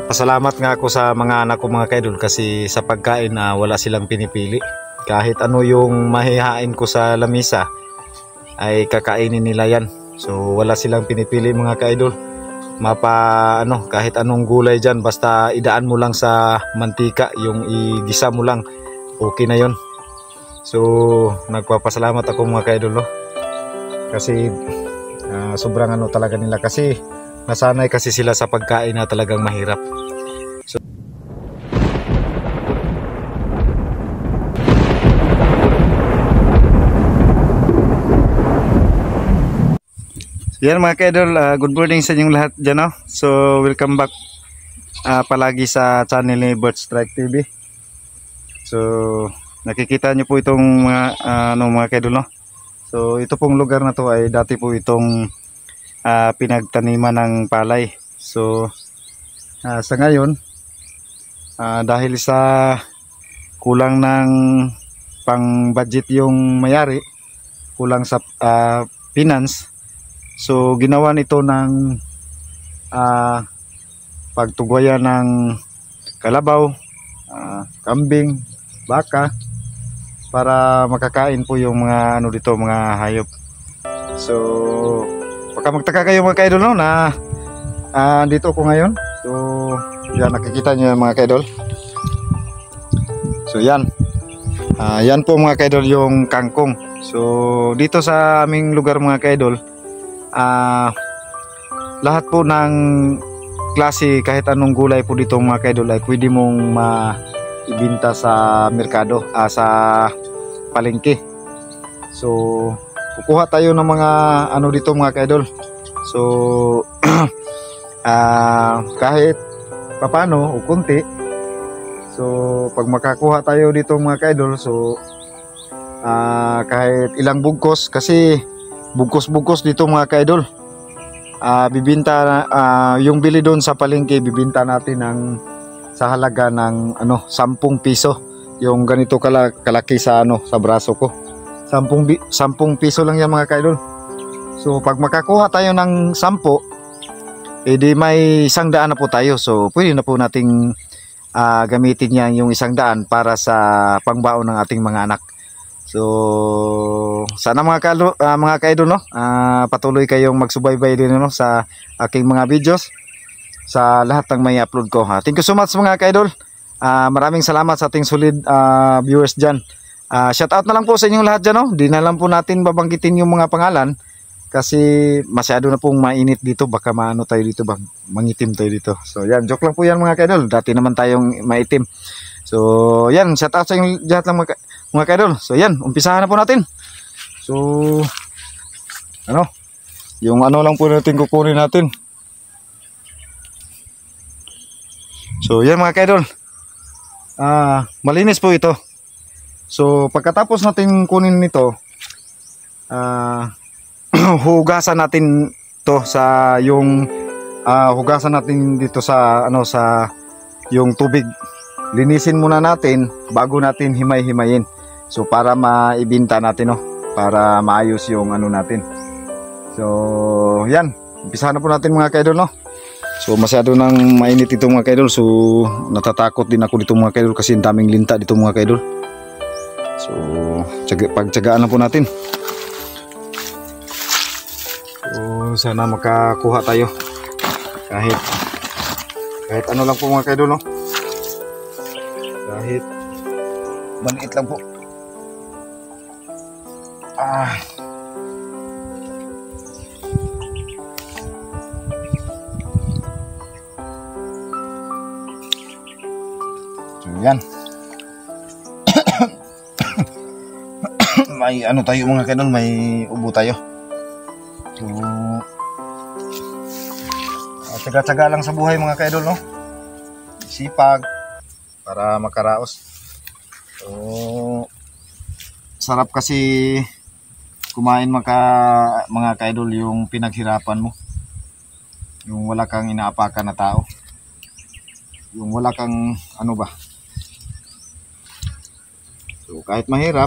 Pasalamat nga ako sa mga anak ko mga kaidol kasi sa pagkain wala silang pinipili. Kahit ano yung mahihain ko sa lamisa ay kakainin nila yan. So wala silang pinipili mga kaidol. Kahit anong gulay dyan, basta idaan mo lang sa mantika, yung igisa mo lang, okay na yon. So nagpapasalamat ako mga kaidol, no? Kasi sobrang ano talaga nila, kasi nasanay kasi sila sa pagkain na talagang mahirap. So, yan mga kaidol, good morning sa inyong lahat dyan, no? So welcome back palagi sa channel ni Birdstrike TV. So nakikita nyo po itong mga kaidol, no? So ito pong lugar na to ay dati po itong pinagtaniman ng palay. So sa ngayon, dahil sa kulang ng pang budget yung mayari, kulang sa finance, so ginawa nito ng pagtugwayan ng kalabaw, kambing, baka, para makakain po yung mga ano dito, mga hayop. So baka magtaka kayo mga kaidol, no, na dito ako ngayon. So yan, nakikita nyo mga kaidol. So yan, yan po mga kaidol yung kangkong. So dito sa aming lugar mga kaidol, lahat po ng klase, kahit anong gulay po dito mga kaidol ay pwede mong maibinta sa merkado, sa palengke. So kukuha tayo ng mga ano dito mga kaidol. So kahit papano o kunti, so pag makakuha tayo dito mga kaidol, so kahit ilang bugkos, kasi bugkos dito mga kaidol, bibinta yung bili doon sa palengke, bibinta natin sa halaga ng 10 piso. Yung ganito kalaki sa sa braso ko, 10 piso lang yan mga kaidol. So pag makakuha tayo ng 10, edi may 100 na po tayo. So pwede na po nating gamitin yan, yung 100 para sa pangbaon ng ating mga anak. So sana mga kaidol, no, patuloy kayong magsubaybay din, no, sa aking mga videos, sa lahat ng may upload ko. Thank you so much mga kaidol. Maraming salamat sa ating solid viewers dyan. Shout out na lang po sa inyong lahat dyan, no? Di na lang po natin babanggitin yung mga pangalan kasi masyado na pong mainit dito. Baka tayo dito, mangitim tayo dito. So yan, joke lang po yan mga kaidol. Dati naman tayong maitim. So yan, shout out sa inyong lahat lang mga kaidol. So yan, umpisahan na po natin. So yung lang po natin kukunin natin. So yan mga kaidol, malinis po ito. So pagkatapos natin kunin nito, hugasan natin to sa hugasan natin dito sa sa yung tubig. Linisin muna natin bago natin himay-himayin. So para maibinta natin, no, para maayos yung natin. So yan, umpisahan na po natin mga kaidol, no. So masyado nang mainit ito mga kaidol. So natatakot din ako dito mga kaidol kasi ang daming linta dito mga kaidol. So pagtsagaan lang po natin. So sana makakuha tayo kahit ano lang po mga kaidol, no. Kahit maliit lang po. Yan. May tayo mga kaidol, may ubo tayo. So tsaga-tsaga lang sa buhay mga kaidol, no. Sipag para makaraos. So sarap kasi kumain mga kaidol yung pinaghirapan mo. Yung wala kang inaapakan na tao. Yung wala kang So kahit mahirap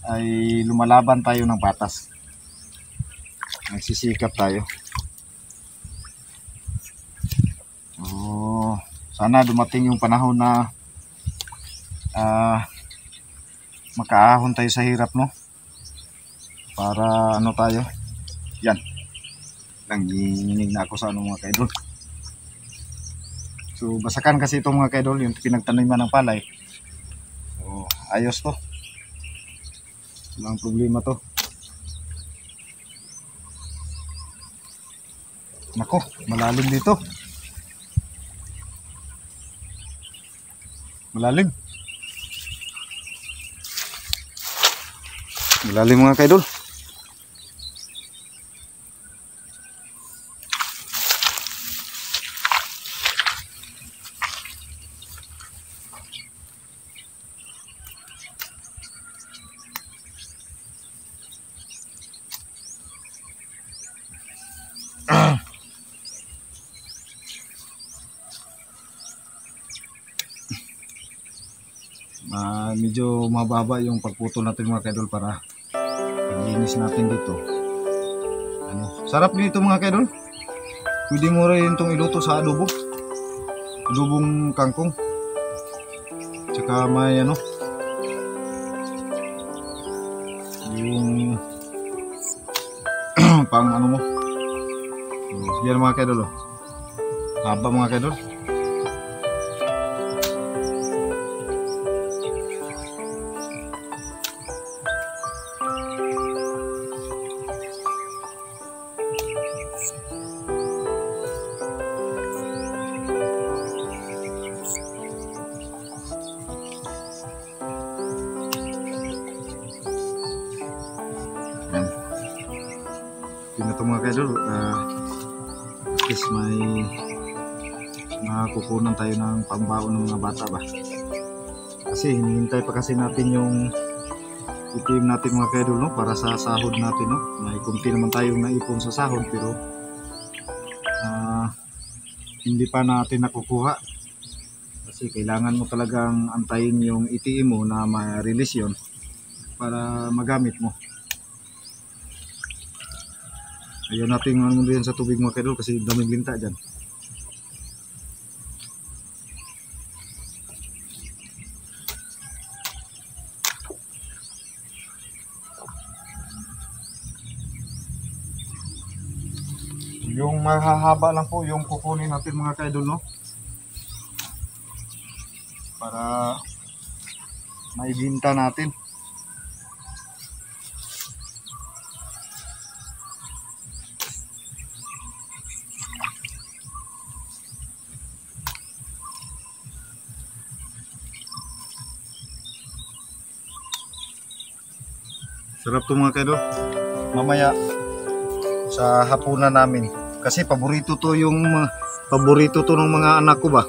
ay lumalaban tayo ng patas. Nagsisikap tayo. Oh. sana dumating yung panahon na makaahon tayo sa hirap, no? Para ano tayo. Yan. Nanginginig na ako sa ano mga kaidol. So basakan kasi ito mga kaidol, yung pinagtaniman ng palay. So ayos to. Walang problema to. Nako, malalim dito. Malalim. Malalim mga kaidol. Medyo mababa yung pagputol natin mga kaidol para linis natin dito. Sarap dito mga kaidol. Pwede mo rin itong iluto sa adobo. Adobong kangkong. Tsaka may yung pang ano mo. Yan mga kaidol. Haba mga kaidol. Tingnan ito mga kaidol, at least may makukunan tayo ng pambaon ng mga bata ba. Kasi hinihintay pa kasi natin yung itim natin mga kaidol, no? Para sa sahod natin, no? May kunti naman tayong naipon sa sahod pero hindi pa natin nakukuha. Kasi kailangan mo talagang antayin yung ATM mo na ma-release yun para magamit mo. Ayaw natin ano din sa tubig mga kaidol kasi daming linta dyan. Yung mahahaba lang po yung kukunin natin mga kaidol, no? Para maibinta natin. Sarap to mga kaidol. Mamaya sa hapunan namin. Kasi paborito to ng mga anak ko ba.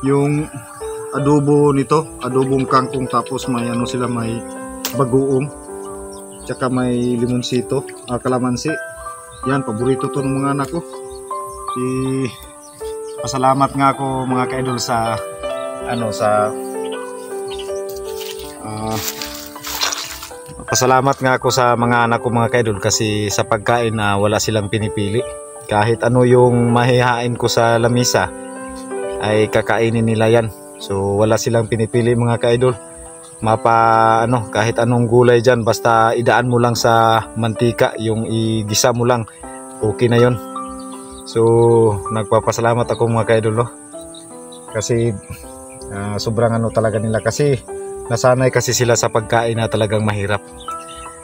Yung adobo nito, adobong kangkong tapos may sila, may bagoong. Tsaka may limonsito, kalamansi. Yan, paborito to ng mga anak ko. Pasalamat nga ako mga kaidol sa pasalamat nga ako sa mga anak ko mga kaidol kasi sa pagkain na wala silang pinipili. Kahit ano yung mahihain ko sa lamisa ay kakainin nila yan. So wala silang pinipili mga kaidol. Kahit anong gulay dyan basta idaan mo lang sa mantika, yung igisa mo lang, okay na yon. So nagpapasalamat ako mga kaidol, no? Kasi sobrang talaga nila kasi nasanay kasi sila sa pagkain na talagang mahirap.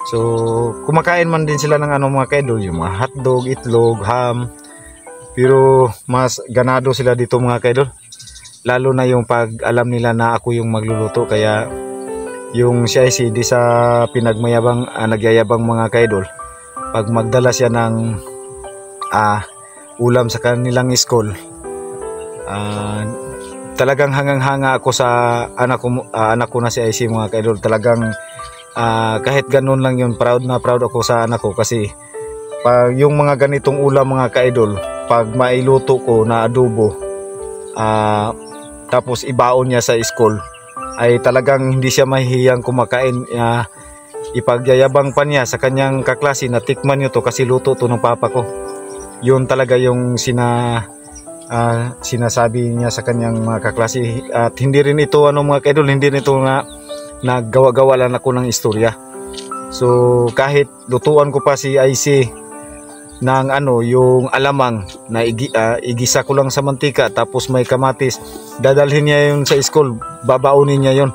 So kumakain man din sila ng mga kaidol, yung mga hotdog, itlog, ham. Pero mas ganado sila dito mga kaidol. Lalo na yung pag alam nila na ako yung magluluto. Kaya yung siya ay di sa pinagmayabang, nagyayabang mga kaidol. Pag magdala siya ng ulam sa kanilang school, talagang hangang-hanga ako sa anak ko na si IC mga kaidol. Talagang kahit ganun lang yun, proud na proud ako sa anak ko kasi pag yung mga ganitong ulam mga kaidol, pag mailuto ko na adobo tapos ibaon niya sa school, ay talagang hindi siya mahihiyang kumakain. Ipagyayabang pa niya sa kanyang kaklase na tikman nyo to kasi luto to ng papa ko. Yun talaga yung sinasabi niya sa kanyang mga kaklase. At hindi rin ito mga kaidol, hindi rin ito na naggawa-gawa lang ako ng istorya. So kahit lutuan ko pa si IC ng yung alamang na igisa ko lang sa mantika, tapos may kamatis, dadalhin niya yun sa school, babaunin niya yun.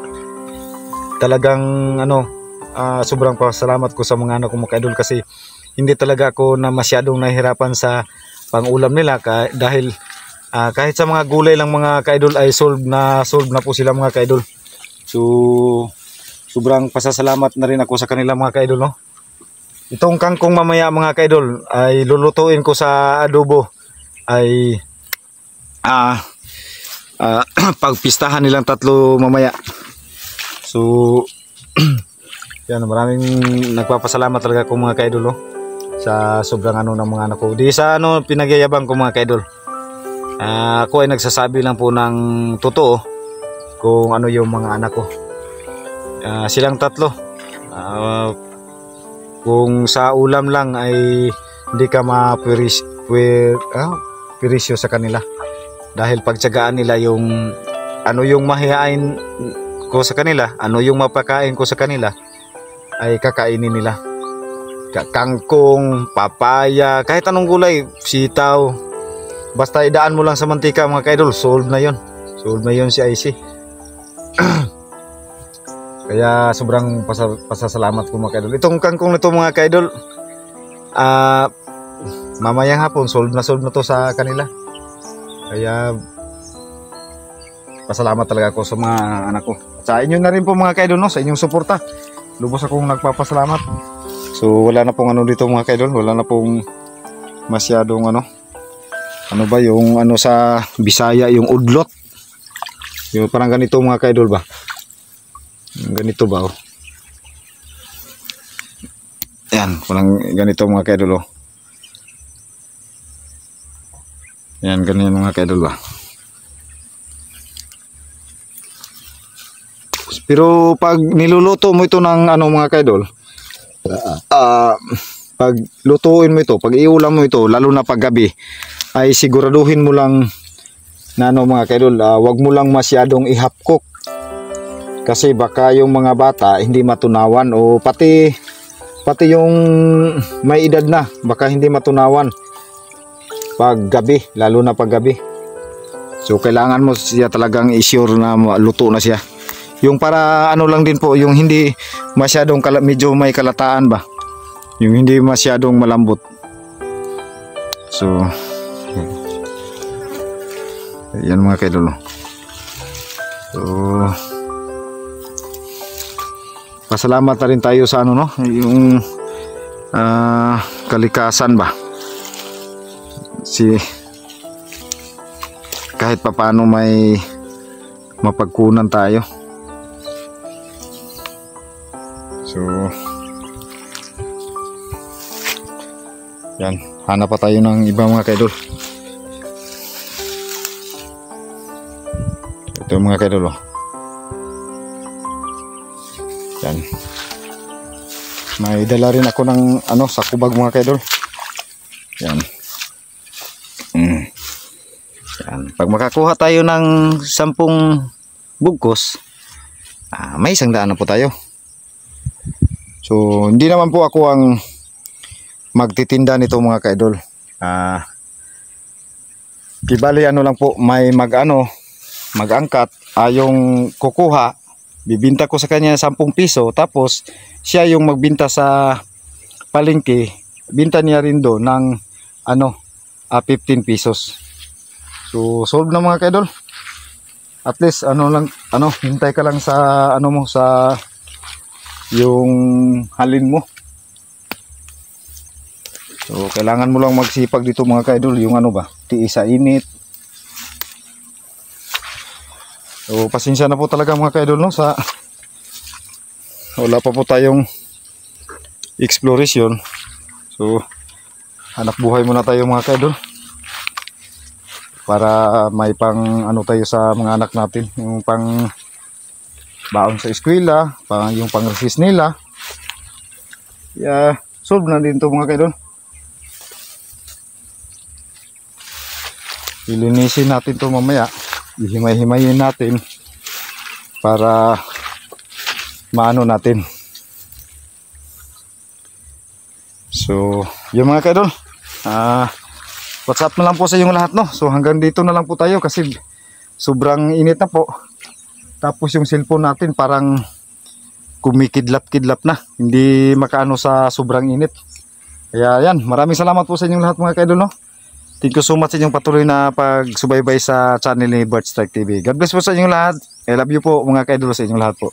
Talagang sobrang pasalamat ko sa mga anak ko mga kaidol, kasi hindi talaga ako na masyadong nahihirapan sa pangulam nila, dahil kahit sa mga gulay lang mga kaidol ay solve na po sila mga kaidol. So sobrang pasasalamat na rin ako sa kanila mga kaidol, no. Itong kangkong mamaya mga kaidol ay lulutuin ko sa adobo, ay pagpistahan nilang tatlo mamaya. So yan, maraming nagpapasalamat talaga ako mga kaidol, no, sa sobrang ng mga anak ko. Di sa pinagyayabang ko mga kaidol. Ako ay nagsasabi lang po ng totoo kung yung mga anak ko. Silang tatlo. Kung sa ulam lang ay hindi ka mapirisyo sa kanila. Dahil pagtiyagaan nila yung yung mahihain ko sa kanila, yung mapakain ko sa kanila, ay kakainin nila. Kangkong, papaya, kahit anong gulay, sitaw, basta idaan mo lang sa mantika mga kaidol, solve na yun si IC. Kaya sobrang pasasalamat ko mga kaidol. Itong kangkong nito mga kaidol, mamayang hapon solve na to sa kanila. Kaya pasalamat talaga ako sa mga anak ko. Sa inyo na rin po mga kaidol, no, sa inyong suporta. Lubos akong nagpapasalamat. So wala na pong dito mga kaidol, wala na pong masyadong yung sa Bisaya, yung udlot. Yung parang ganito mga kaidol ba? Ganito ba, oh? Yan, parang ganito mga kaidol, oh. Yan, ganyan mga kaidol ba? Pero pag niluluto mo ito ng mga kaidol, pag lutuin mo ito, pag iulam mo ito, lalo na pag gabi, ay siguraduhin mo lang na mga kaidol, wag mo lang masyadong ihapkok, kasi baka yung mga bata hindi matunawan, o pati yung may edad na baka hindi matunawan pag gabi, lalo na pag gabi. So kailangan mo siya talagang i-sure na luto na siya. Yung para lang din po, yung hindi masyadong medyo may kalataan ba, yung hindi masyadong malambot. So yan mga kaidol. So pasalamat na rin tayo sa yung kalikasan ba, kahit papaano may mapagkunan tayo. So yan, hanap pa tayo ng iba mga kaidol. Ito mga kaidol, oh. Yan. May dala rin ako ng sa kubag mga kaidol. Yan. Yan. Pag makakuha tayo ng 10 bugkos, may 100 na po tayo. So hindi naman po ako ang magtitinda nito mga kaidol. Kibali lang po, may mag-angkat, yung kukuha, bibinta ko sa kanya 10 piso, tapos siya yung magbinta sa palengke, binta niya rin do ng 15 pesos. So solve na mga kaidol. At least hintay ka lang sa mo, sa yung halin mo. So kailangan mo lang magsipag dito mga kaidol, yung tiis sa init. So pasensya na po talaga mga kaidol, no, sa wala pa po tayong exploration. So hanap buhay muna tayo mga kaidol, para may pang tayo sa mga anak natin, yung pang baon sa eskwela, yung pang resist nila. Solve na din to mga kaidol. Ilinisin natin to mamaya. Ihimay-himayin natin para maano natin. So, yung mga kaidol, WhatsApp na lang po sa inyong lahat, no? So, hanggang dito na lang po tayo kasi sobrang init na po. Tapos yung cellphone natin parang kumikidlap-kidlap na. Hindi makaano sa sobrang init. Kaya yan, maraming salamat po sa inyong lahat mga kaidol, no? Thank you so much sa inyong patuloy na pagsubaybay sa channel ni Bert Strike TV. God bless po sa inyong lahat. I love you po mga kaidol sa inyong lahat po.